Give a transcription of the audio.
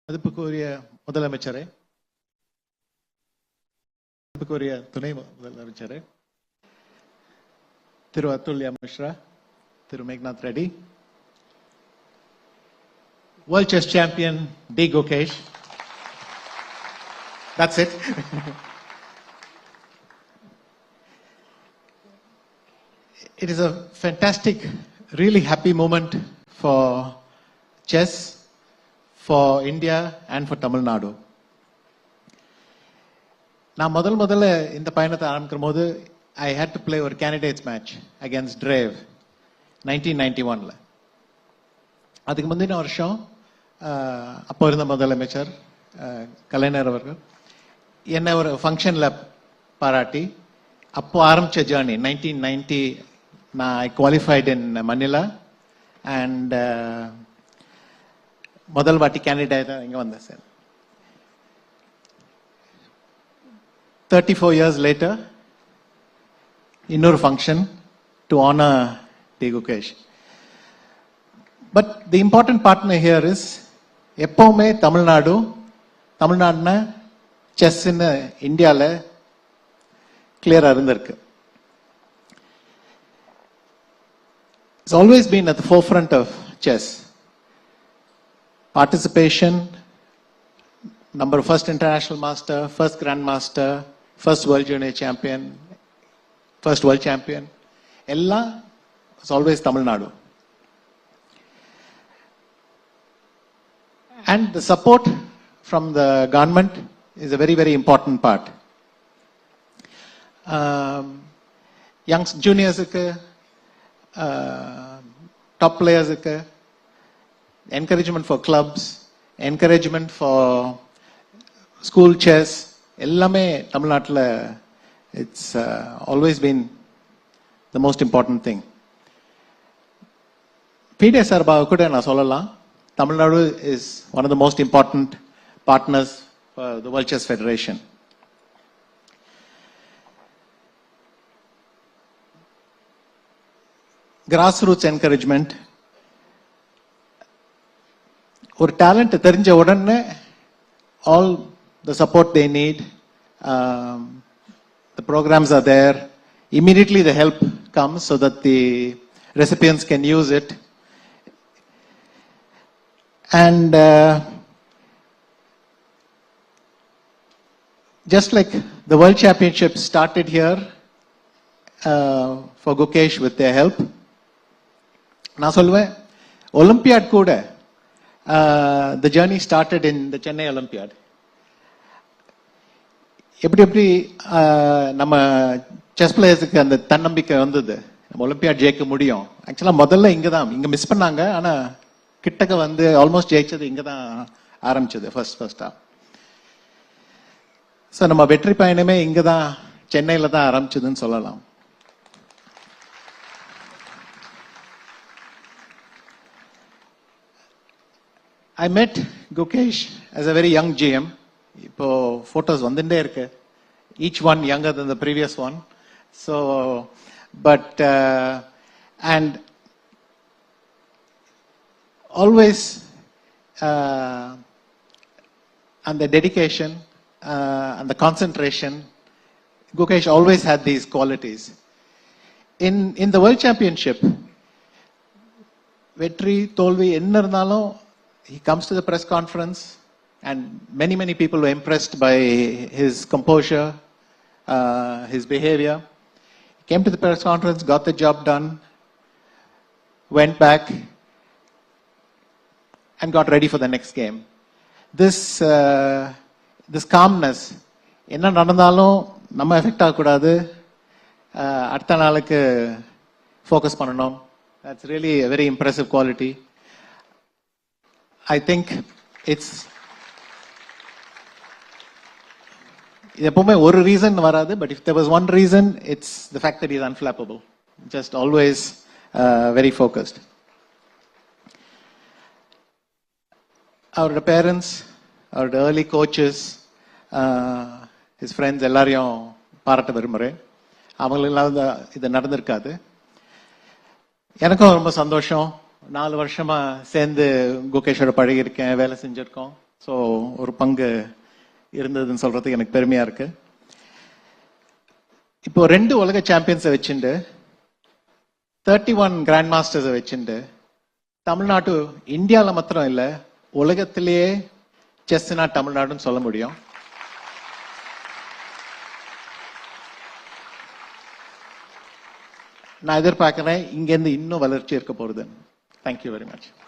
மதிப்புக்குரிய முதலமைச்சரே, மதிப்புக்குரிய துணை முதலமைச்சரே, திரு அதுல்யா மிஸ்ரா, திரு Meghnath Reddy, World Chess Champion D. Gukesh. That's it. It is a fantastic, really happy moment for chess, for India and for Tamil Nadu. நான் முதல்ல இந்த பயணத்தை ஆரம்பிக்கும் போது I had to play ஒரு candidates match against Drave 1991ல. அதுக்கு முந்தின வருஷம் அப்போ இருந்த முதலமைச்சர் கலைஞர் அவர்கள் என்ன ஒரு ஃபங்க்ஷன்ல பாராட்டி அப்போ ஆரம்பிச்ச ஜேர்னி 1990 நான் ஐ குவாலிஃபைட் இன் மணிலா அண்ட் முதல் வாட்டி கேண்டிடேட் இங்கே வந்தேன் சார். 34 years later, இன்னொரு function to honour D Gukesh. But the important partner here is எப்பவுமே தமிழ்நாடுனா செஸ்ன்னு இந்தியாவில் கிளியரா இருந்திருக்கு. It's always been at the forefront of chess. Participation, number of first international master, first grandmaster, first world junior champion, first world champion, எல்லாம் it's always Tamil Nadu. And the support from the government is a very, very important part. Young juniors, top players, encouragement for clubs, encouragement for school chess, ellame Tamil Nadu, it's always been the most important thing. PDA sarba kuda na sollalam, Tamil Nadu is one of the most important partners for the World Chess Federation. Grassroots encouragement, ஒரு talent தெரிஞ்ச உடனே all the support they need, the programs are there, immediately the help comes so that the recipients can use it. And just like the World Championship started here for Gukesh with their help, நான் சொல்லுவேன் olympiad கூட the journey started in the Chennai Olympiad. எப்படி நம்ம chess பிளேயர்ஸுக்கு அந்த தன்னம்பிக்கை வந்தது, நம்ம olympiad ஜெயிக்க முடியும். ஆக்சுவலா முதல்ல இங்க மிஸ் பண்ணாங்க, ஆனா கிட்டக்க வந்து ஆல்மோஸ்ட் ஜெயிச்சது இங்க தான் ஆரம்பிச்சது ஃபர்ஸ்டா. ஸோ நம்ம வெற்றி பயணமே இங்க தான் சென்னையில தான் ஆரம்பிச்சதுன்னு சொல்லலாம். I met Gukesh as a very young GM. இப்போ photos வந்துட்டே இருக்கு. Each one younger than the previous one. So, but and always and the dedication and the concentration, Gukesh always had these qualities. In the World Championship, vetri tolvi enna irundhalum, he comes to the press conference and many people were impressed by his composure, his behavior. He came to the press conference, got the job done, went back and got ready for the next game. This calmness, enna nadandhalum நம்ம effect ஆகக்கூடாது, அடுத்த நாளுக்கு focus பண்ணணும். That's really a very impressive quality. I think it's எப்பவுமே ஒரு reason வராது, but if there was one reason, it's the fact that he's unflappable, just always very focused. Our parents, our early coaches, his friends எல்லாரையும் பாராட்ட விரும்புகிறேன். அவங்களெல்லாம் இது நடந்திருக்காது. எனக்கும் ரொம்ப சந்தோஷம். 4 வருஷமா சேர்ந்து குகேஷோட பழகிருக்கேன், வேலை செஞ்சிருக்கோம். ஸோ ஒரு பங்கு இருந்ததுன்னு சொல்றதுக்கு எனக்கு பெருமையா இருக்கு. இப்போ 2 உலக சாம்பியன்ஸை வச்சுட்டு 31 கிராண்ட் மாஸ்டர்ஸை வச்சுட்டு தமிழ்நாட்டு இந்தியாவில் மாத்திரம் இல்லை, உலகத்திலேயே செஸ்னா தமிழ்நாடுன்னு சொல்ல முடியும். நான் எதிர்பார்க்கிறேன் இங்கேருந்து இன்னும் வளர்ச்சி இருக்க போகுது. Thank you very much.